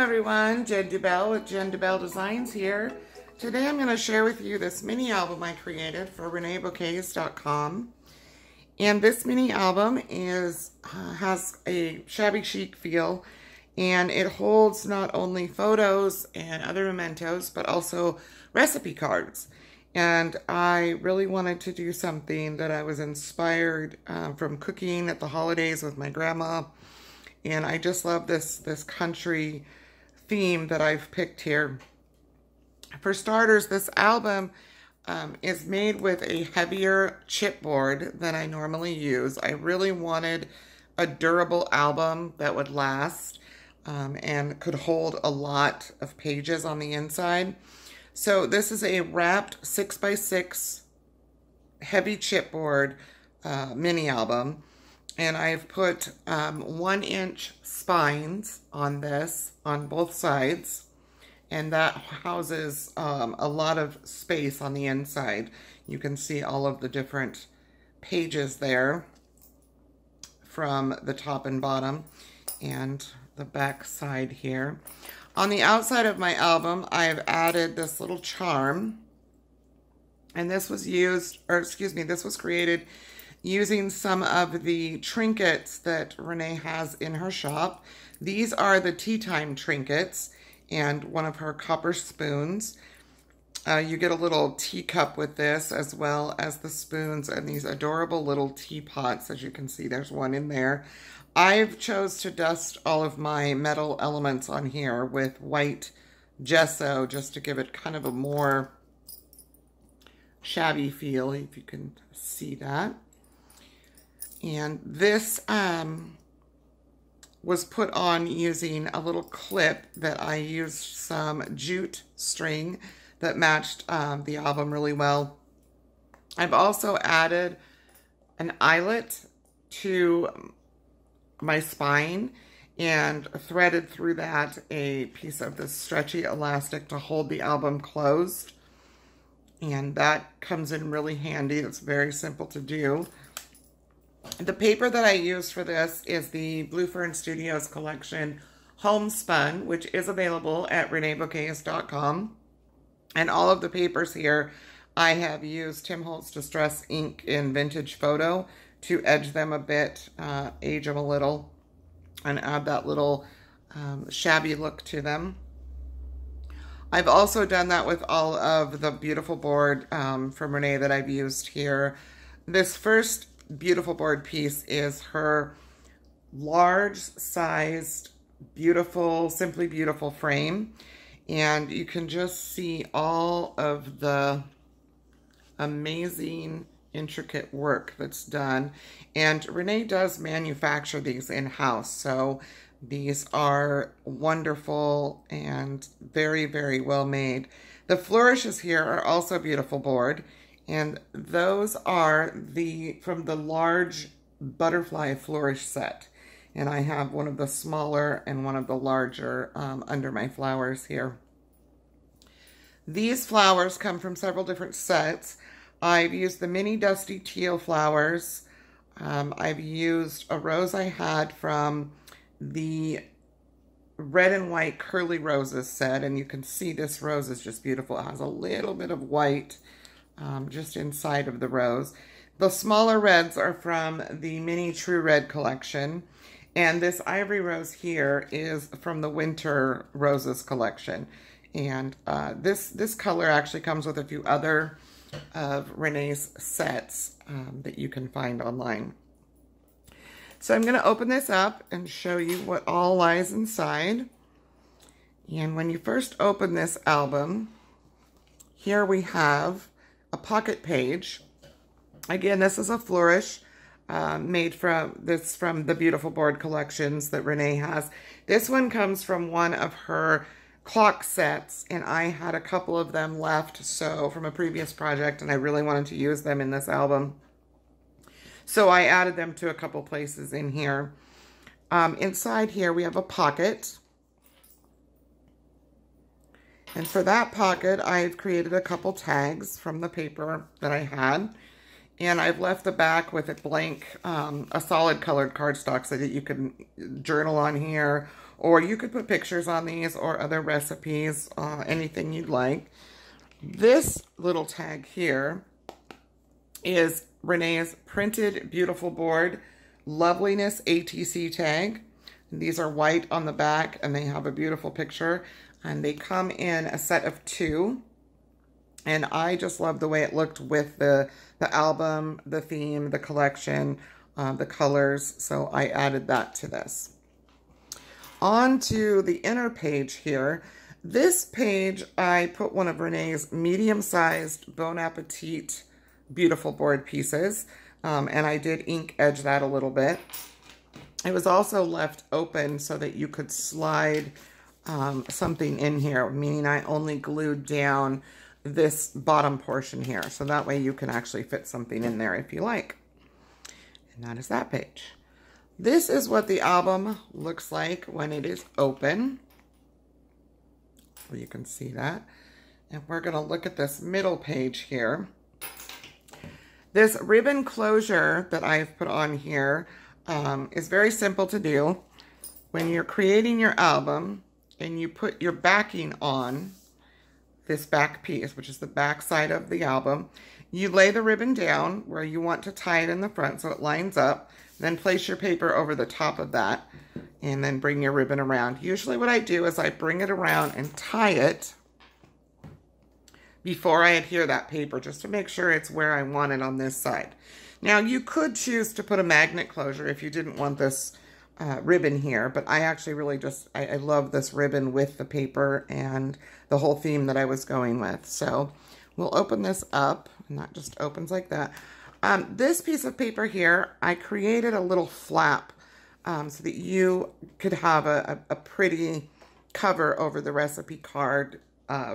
everyone, Jen DuBell with Jen DuBell Designs here. Today I'm going to share with you this mini album I created for ReneaBouquets.com. And this mini album has a shabby chic feel, and it holds not only photos and other mementos, but also recipe cards. And I really wanted to do something that I was inspired from cooking at the holidays with my grandma. And I just love this country theme that I've picked here. For starters, this album is made with a heavier chipboard than I normally use. I really wanted a durable album that would last and could hold a lot of pages on the inside. So this is a wrapped 6x6 heavy chipboard mini album. And I've put 1-inch spines on this on both sides, and that houses a lot of space on the inside. You can see all of the different pages there from the top and bottom, and the back side here. On the outside of my album, I've added this little charm, and this was this was created using some of the trinkets that Renee has in her shop. These are the tea time trinkets and one of her copper spoons. You get a little teacup with this, as well as the spoons and these adorable little teapots. As you can see, there's one in there. I've chose to dust all of my metal elements on here with white gesso just to give it kind of a more shabby feel, if you can see that. And this was put on using a little clip that I used some jute string that matched the album really well. I've also added an eyelet to my spine and threaded through that a piece of this stretchy elastic to hold the album closed. And that comes in really handy. It's very simple to do. The paper that I used for this is the Blue Fern Studios collection Homespun, which is available at ReneaBouquets.com. And all of the papers here, I have used Tim Holtz Distress ink in Vintage Photo to edge them a bit, age them a little, and add that little shabby look to them. I've also done that with all of the beautiful board from Renee that I've used here. This first beautiful board piece is her large-sized, beautiful, simply beautiful frame. And you can just see all of the amazing, intricate work that's done. And Renee does manufacture these in-house, so these are wonderful and very, very well made. The flourishes here are also beautiful board. And those are from the large butterfly flourish set. And I have one of the smaller and one of the larger under my flowers here. These flowers come from several different sets. I've used the mini dusty teal flowers. I've used a rose I had from the red and white curly roses set. And you can see this rose is just beautiful. It has a little bit of white just inside of the rose. The smaller reds are from the mini True Red collection, and this ivory rose here is from the Winter Roses collection. And this color actually comes with a few other of Renee's sets that you can find online. So I'm going to open this up and show you what all lies inside. And when you first open this album, here we have a pocket page. Again, this is a flourish made from the beautiful board collections that Renee has. This one comes from one of her clock sets, and I had a couple of them left from a previous project, and I really wanted to use them in this album. So I added them to a couple places in here. Inside here we have a pocket. And for that pocket, I've created a couple tags from the paper that I had. And I've left the back with a blank, a solid colored cardstock so that you can journal on here Or you could put pictures on these or other recipes, anything you'd like. This little tag here is Renee's Printed Beautiful Board Loveliness ATC tag. And these are white on the back and they have a beautiful picture. And they come in a set of 2. And I just love the way it looked with the album, the theme, the collection, the colors. So I added that to this. On to the inner page here. This page, I put one of Renee's medium-sized Bon Appetit Beautiful Board pieces. And I did ink edge that a little bit. It was also left open so that you could slide something in here, meaning I only glued down this bottom portion here. So that way you can actually fit something in there if you like. And that is that page. This is what the album looks like when it is open. You can see that. And we're going to look at this middle page here. This ribbon closure that I've put on here is very simple to do. When you're creating your album and you put your backing on this back piece, which is the back side of the album, you lay the ribbon down where you want to tie it in the front so it lines up. Then place your paper over the top of that and then bring your ribbon around. Usually what I do is I bring it around and tie it before I adhere that paper just to make sure it's where I want it on this side. Now you could choose to put a magnet closure if you didn't want this ribbon here, but I actually really just, I love this ribbon with the paper and the whole theme that I was going with. So we'll open this up and that just opens like that. This piece of paper here, I created a little flap so that you could have a pretty cover over the recipe card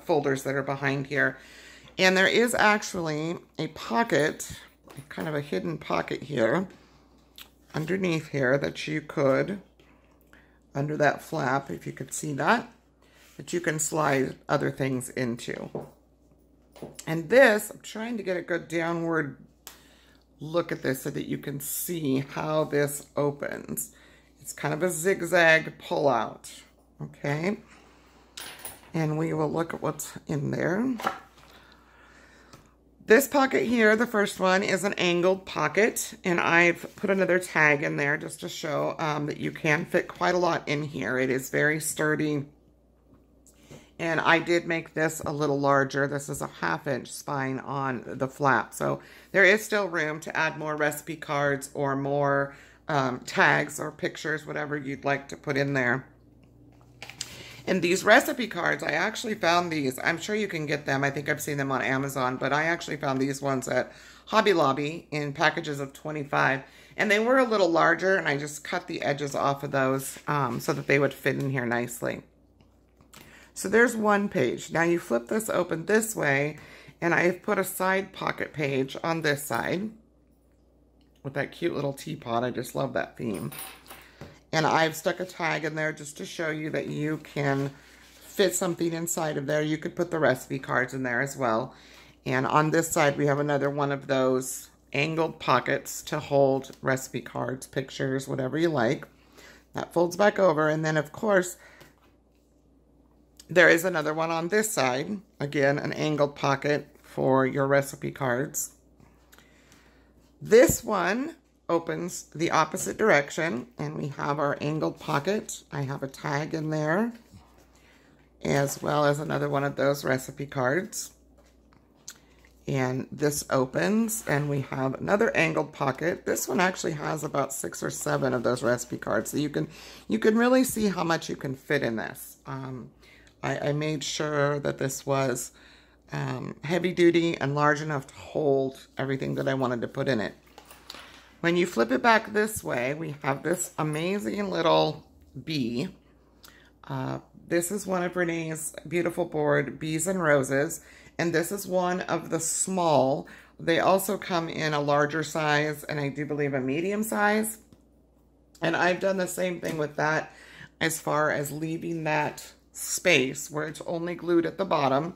folders that are behind here. And there is actually a pocket, kind of a hidden pocket here, underneath here that you could, under that flap, if you could see that you can slide other things into. And this, I'm trying to get a good downward look at this so that you can see how this opens. It's kind of a zigzag pull out, okay? And we will look at what's in there. This pocket here, the first one, is an angled pocket, and I've put another tag in there just to show that you can fit quite a lot in here. It is very sturdy, and I did make this a little larger. This is a 1/2 inch spine on the flap, so there is still room to add more recipe cards or more tags or pictures, whatever you'd like to put in there. And these recipe cards, I actually found these. I'm sure you can get them. I think I've seen them on Amazon, but I actually found these ones at Hobby Lobby in packages of 25. And they were a little larger, and I just cut the edges off of those so that they would fit in here nicely. So there's one page. Now you flip this open this way, and I've put a side pocket page on this side with that cute little teapot. I just love that theme. And I've stuck a tag in there just to show you that you can fit something inside of there. You could put the recipe cards in there as well. And on this side, we have another one of those angled pockets to hold recipe cards, pictures, whatever you like. That folds back over. And then, of course, there is another one on this side. Again, an angled pocket for your recipe cards. This one opens the opposite direction, and we have our angled pocket. I have a tag in there, as well as another one of those recipe cards. And this opens, and we have another angled pocket. This one actually has about 6 or 7 of those recipe cards, so you can really see how much you can fit in this. I made sure that this was heavy duty and large enough to hold everything that I wanted to put in it. When you flip it back this way, we have this amazing little bee. This is one of Renee's Beautiful Board Bees and Roses, and this is one of the small. They also come in a larger size, and I do believe a medium size. And I've done the same thing with that as far as leaving that space where it's only glued at the bottom,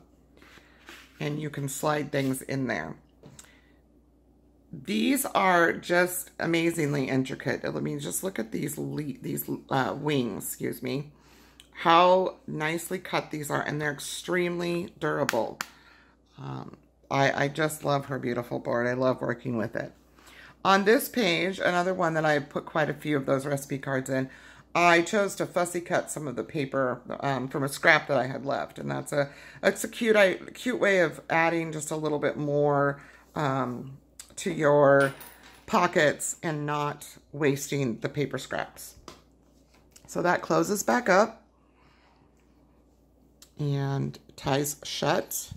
and you can slide things in there. these are just amazingly intricate. I mean, just look at these wings, excuse me. How nicely cut these are, and they're extremely durable. I just love her beautiful board. I love working with it. On this page, another one that I put quite a few of those recipe cards in, I chose to fussy cut some of the paper from a scrap that I had left. And that's a cute way of adding just a little bit more to your pockets and not wasting the paper scraps. So that closes back up and ties shut.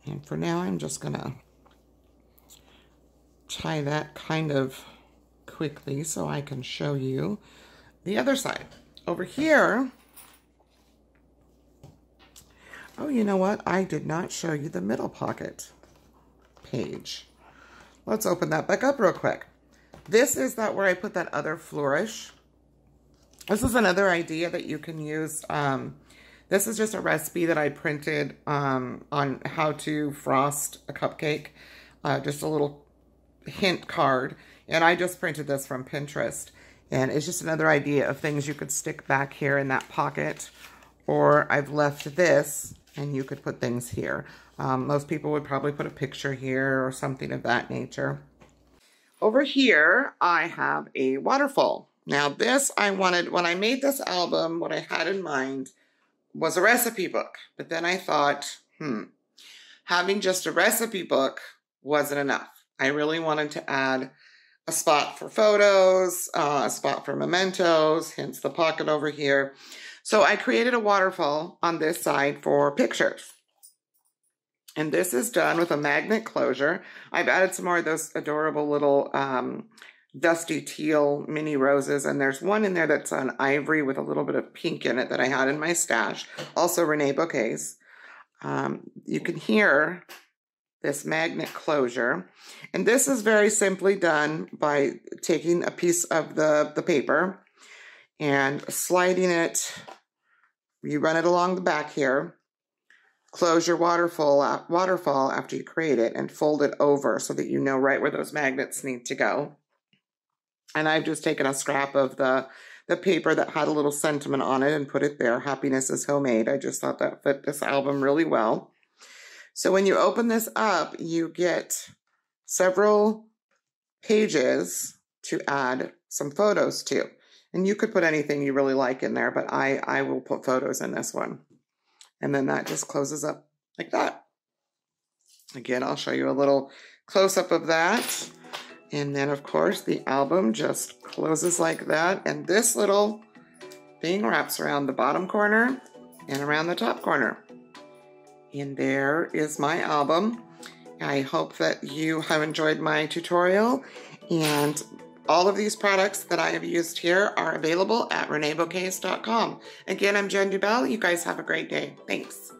And for now, I'm just gonna tie that kind of quickly so I can show you the other side. Over here, oh, you know what? I did not show you the middle pocket page. Let's open that back up real quick. This is where I put that other flourish. This is another idea that you can use. This is just a recipe that I printed on how to frost a cupcake. Just a little hint card. And I just printed this from Pinterest. And it's just another idea of things you could stick back here in that pocket. Or I've left this and you could put things here. Most people would probably put a picture here or something of that nature. Over here, I have a waterfall. Now this I wanted, when I made this album, what I had in mind was a recipe book. But then I thought, having just a recipe book wasn't enough. I really wanted to add a spot for photos, a spot for mementos, hence the pocket over here. So I created a waterfall on this side for pictures. And this is done with a magnet closure. I've added some more of those adorable little dusty teal mini roses. And there's one in there that's on ivory with a little bit of pink in it that I had in my stash. Also ReneaBouquets. You can hear this magnet closure. And this is very simply done by taking a piece of the paper and sliding it. You run it along the back here. Close your waterfall after you create it and fold it over so that you know right where those magnets need to go. And I've just taken a scrap of the paper that had a little sentiment on it and put it there. Happiness is homemade. I just thought that fit this album really well. So when you open this up, you get several pages to add some photos to. And you could put anything you really like in there, but I will put photos in this one. And then that just closes up like that. Again, I'll show you a little close-up of that. And then, of course, the album just closes like that. And this little thing wraps around the bottom corner and around the top corner. And there is my album. I hope that you have enjoyed my tutorial. And all of these products that I have used here are available at ReneaBouquets.com. Again, I'm Jen Dubell. You guys have a great day. Thanks.